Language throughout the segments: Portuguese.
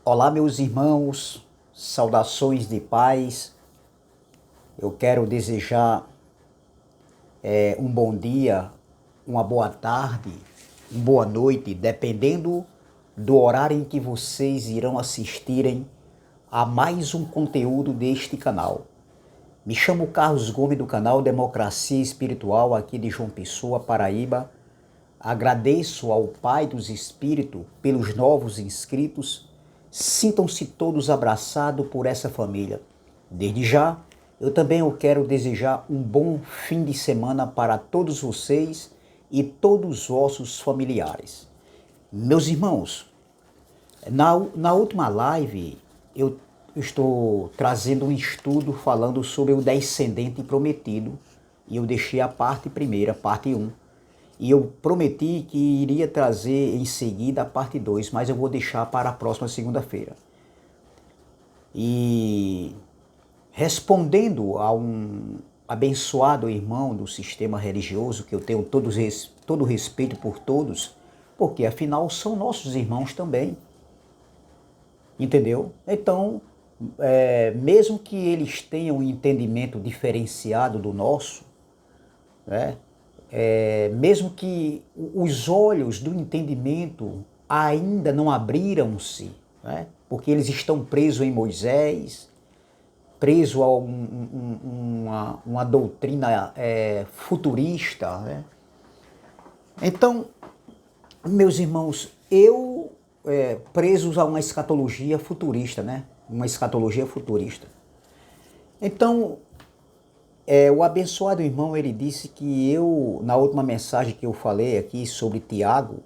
Olá, meus irmãos, saudações de paz. Eu quero desejar um bom dia, uma boa tarde, uma boa noite, dependendo do horário em que vocês irão assistirem a mais um conteúdo deste canal. Me chamo Carlos Gomes do canal Democracia Espiritual aqui de João Pessoa, Paraíba. Agradeço ao Pai dos Espíritos pelos novos inscritos. Sintam-se todos abraçados por essa família. Desde já, eu também quero desejar um bom fim de semana para todos vocês e todos os vossos familiares. Meus irmãos, na última live eu estou trazendo um estudo falando sobre o descendente prometido e eu deixei a parte primeira, parte um. E eu prometi que iria trazer em seguida a parte 2, mas eu vou deixar para a próxima segunda-feira. E respondendo a um abençoado irmão do sistema religioso, que eu tenho todo respeito por todos, porque afinal são nossos irmãos também. Entendeu? Então, mesmo que eles tenham um entendimento diferenciado do nosso, né? Mesmo que os olhos do entendimento ainda não abriram-se, né? Porque eles estão presos em Moisés, presos a uma doutrina futurista. Né? Então, meus irmãos, eu presos a uma escatologia futurista, né? Uma escatologia futurista. Então, o abençoado irmão, ele disse que na última mensagem que eu falei aqui sobre Tiago,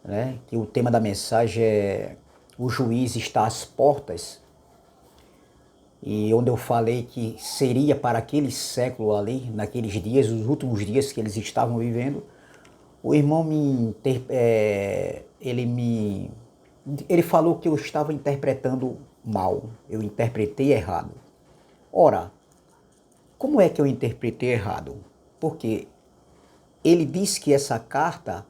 né, que o tema da mensagem é o juiz está às portas, e onde eu falei que seria para aquele século ali, naqueles dias, os últimos dias que eles estavam vivendo, o irmão ele falou que eu estava interpretando mal, eu interpretei errado. Ora, como é que eu interpretei errado? Porque ele disse que essa carta,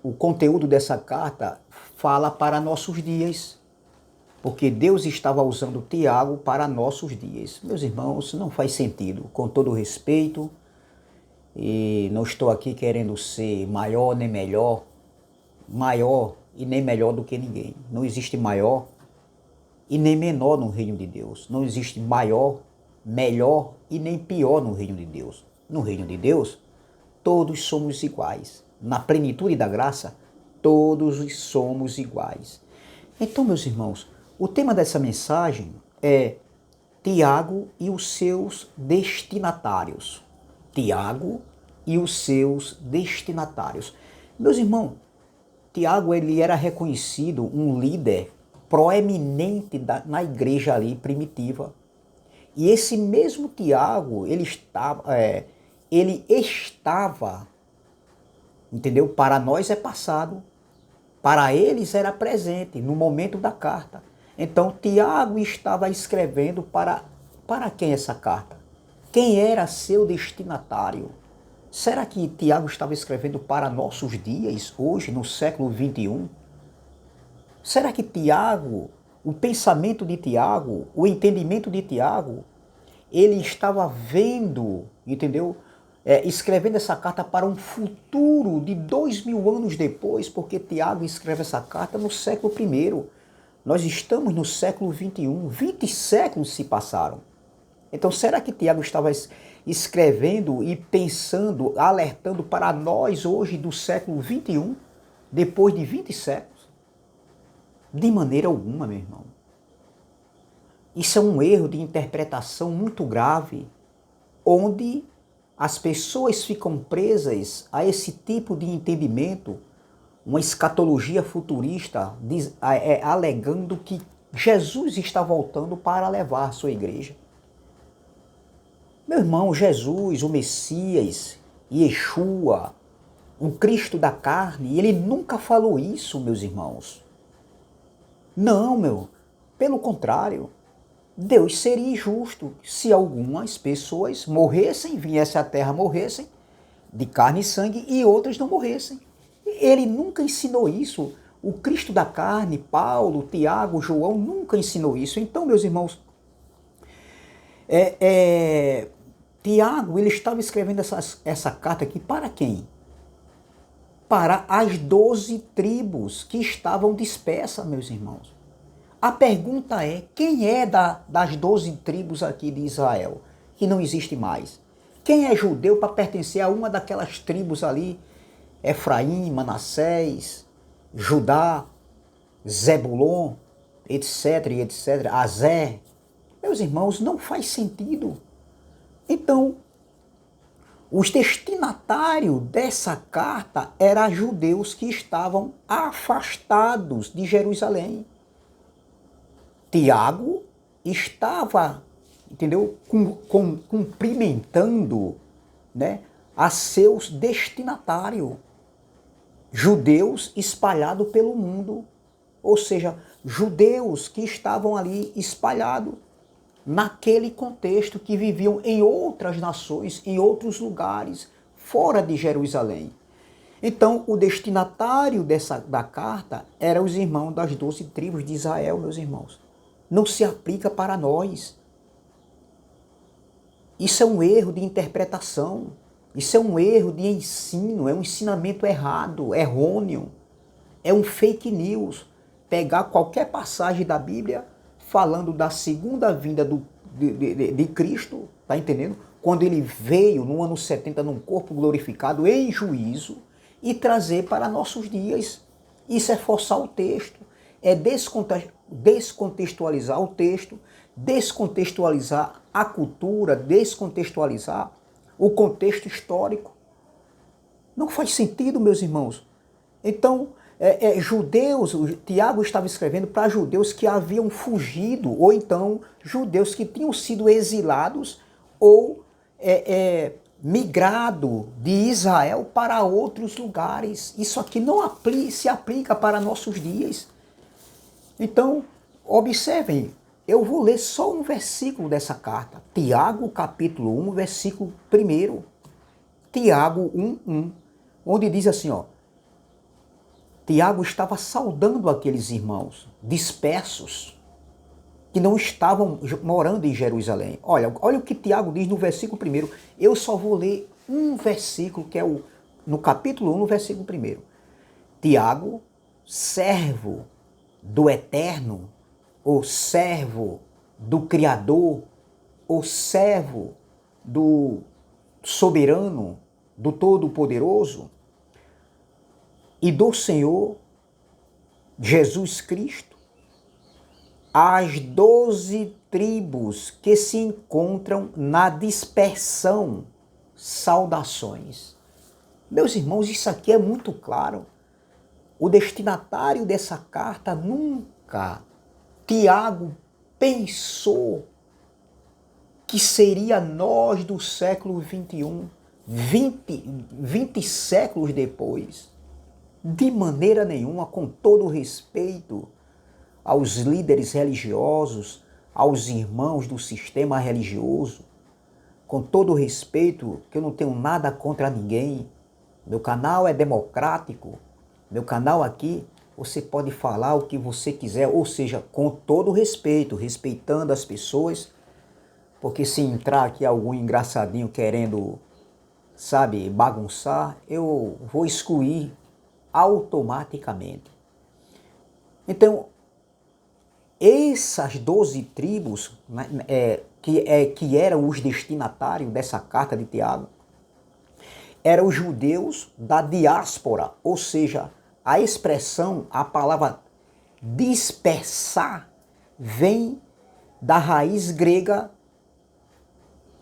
o conteúdo dessa carta fala para nossos dias. Porque Deus estava usando Tiago para nossos dias. Meus irmãos, não faz sentido. Com todo respeito, e não estou aqui querendo ser maior nem melhor, maior e nem melhor do que ninguém. Não existe maior e nem menor no reino de Deus. Não existe maior, melhor e nem pior no reino de Deus. No reino de Deus, todos somos iguais. Na plenitude da graça, todos somos iguais. Então, meus irmãos, o tema dessa mensagem é Tiago e os seus destinatários. Tiago e os seus destinatários. Meus irmãos, Tiago ele era reconhecido um líder proeminente na igreja ali primitiva. E esse mesmo Tiago, ele estava, entendeu? Para nós é passado, para eles era presente no momento da carta. Então Tiago estava escrevendo para quem essa carta? Quem era seu destinatário? Será que Tiago estava escrevendo para nossos dias, hoje, no século 21? Será que Tiago, o pensamento de Tiago, o entendimento de Tiago, ele estava vendo, entendeu? Escrevendo essa carta para um futuro de 2000 anos depois, porque Tiago escreve essa carta no século I. Nós estamos no século 21, 20 séculos se passaram. Então, será que Tiago estava escrevendo e pensando, alertando para nós hoje do século 21, depois de 20 séculos? De maneira alguma, meu irmão. Isso é um erro de interpretação muito grave, onde as pessoas ficam presas a esse tipo de entendimento, uma escatologia futurista, alegando que Jesus está voltando para levar a sua igreja. Meu irmão, Jesus, o Messias, Yeshua, o Cristo da carne, ele nunca falou isso, meus irmãos. Não, pelo contrário. Deus seria injusto se algumas pessoas morressem, viessem à terra, morressem de carne e sangue e outras não morressem. Ele nunca ensinou isso. O Cristo da carne, Paulo, Tiago, João, nunca ensinou isso. Então, meus irmãos, Tiago, ele estava escrevendo essa carta aqui para quem? Para as 12 tribos que estavam dispersas, meus irmãos. A pergunta é, quem é das 12 tribos aqui de Israel, que não existe mais? Quem é judeu para pertencer a uma daquelas tribos ali? Efraim, Manassés, Judá, Zebulon, etc, etc, Azé. Meus irmãos, não faz sentido. Então, os destinatários dessa carta eram judeus que estavam afastados de Jerusalém. Tiago estava, entendeu, cumprimentando, né, a seus destinatários, judeus espalhados pelo mundo, ou seja, judeus que estavam ali espalhados naquele contexto, que viviam em outras nações, em outros lugares, fora de Jerusalém. Então, o destinatário da carta eram os irmãos das 12 tribos de Israel, meus irmãos. Não se aplica para nós. Isso é um erro de interpretação. Isso é um erro de ensino, é um ensinamento errado, errôneo. É um fake news. Pegar qualquer passagem da Bíblia falando da segunda vinda de Cristo, tá entendendo? Quando ele veio no ano 70 num corpo glorificado em juízo e trazer para nossos dias. Isso é forçar o texto, é descontextualizar o texto, descontextualizar a cultura, descontextualizar o contexto histórico. Não faz sentido, meus irmãos. Então, judeus, Tiago estava escrevendo para judeus que haviam fugido, ou então judeus que tinham sido exilados ou migrado de Israel para outros lugares. Isso aqui não se aplica para nossos dias. Então, observem, eu vou ler só um versículo dessa carta. Tiago, capítulo 1, versículo 1. Tiago 1:1, onde diz assim, ó. Tiago estava saudando aqueles irmãos dispersos que não estavam morando em Jerusalém. Olha o que Tiago diz no versículo 1. Eu só vou ler um versículo, que é no capítulo 1, no versículo 1. Tiago, servo do Eterno, ou servo do Criador, ou servo do Soberano, do Todo-Poderoso, e do Senhor Jesus Cristo, as 12 tribos que se encontram na dispersão, saudações. Meus irmãos, isso aqui é muito claro. O destinatário dessa carta nunca, Tiago, pensou que seria nós do século 21, 20 séculos depois. De maneira nenhuma, com todo respeito aos líderes religiosos, aos irmãos do sistema religioso, com todo respeito, que eu não tenho nada contra ninguém. Meu canal é democrático, meu canal aqui, você pode falar o que você quiser, ou seja, com todo respeito, respeitando as pessoas, porque se entrar aqui algum engraçadinho querendo, sabe, bagunçar, eu vou excluir automaticamente. Então, essas 12 tribos, que eram os destinatários dessa carta de Tiago, eram os judeus da diáspora, ou seja, a expressão, a palavra dispersar, vem da raiz grega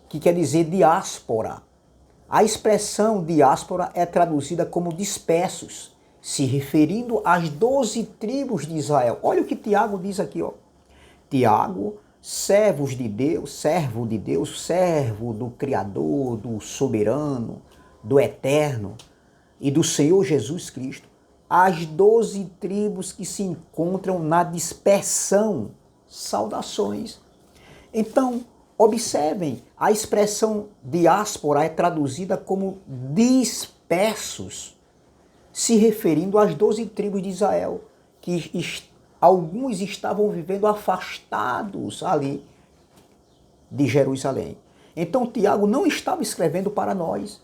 que quer dizer diáspora. A expressão diáspora é traduzida como dispersos, se referindo às 12 tribos de Israel. Olha o que Tiago diz aqui, ó. Tiago, servo de Deus, servo do Criador, do Soberano, do Eterno e do Senhor Jesus Cristo, as 12 tribos que se encontram na dispersão, saudações. Então, observem, a expressão diáspora é traduzida como dispersos, se referindo às 12 tribos de Israel. que alguns estavam vivendo afastados ali de Jerusalém. Então Tiago não estava escrevendo para nós.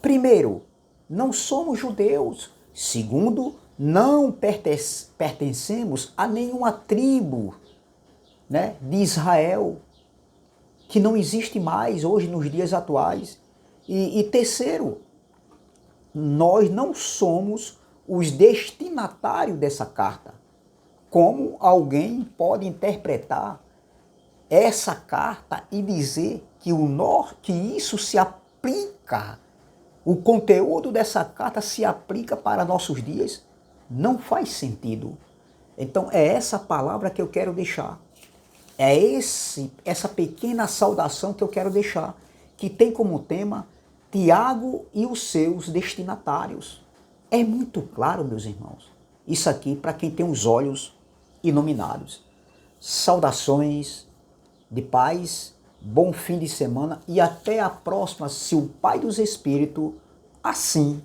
Primeiro, não somos judeus. Segundo, não pertencemos a nenhuma tribo, né, de Israel, que não existe mais hoje nos dias atuais. E terceiro, nós não somos os destinatários dessa carta. Como alguém pode interpretar essa carta e dizer que isso se aplica, o conteúdo dessa carta se aplica para nossos dias? Não faz sentido. Então é essa palavra que eu quero deixar. É essa pequena saudação que eu quero deixar, que tem como tema Tiago e os seus destinatários. É muito claro, meus irmãos. Isso aqui para quem tem os olhos iluminados. Saudações de paz, bom fim de semana e até a próxima, se o Pai dos Espíritos assim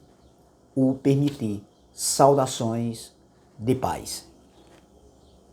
o permitir. Saudações de paz.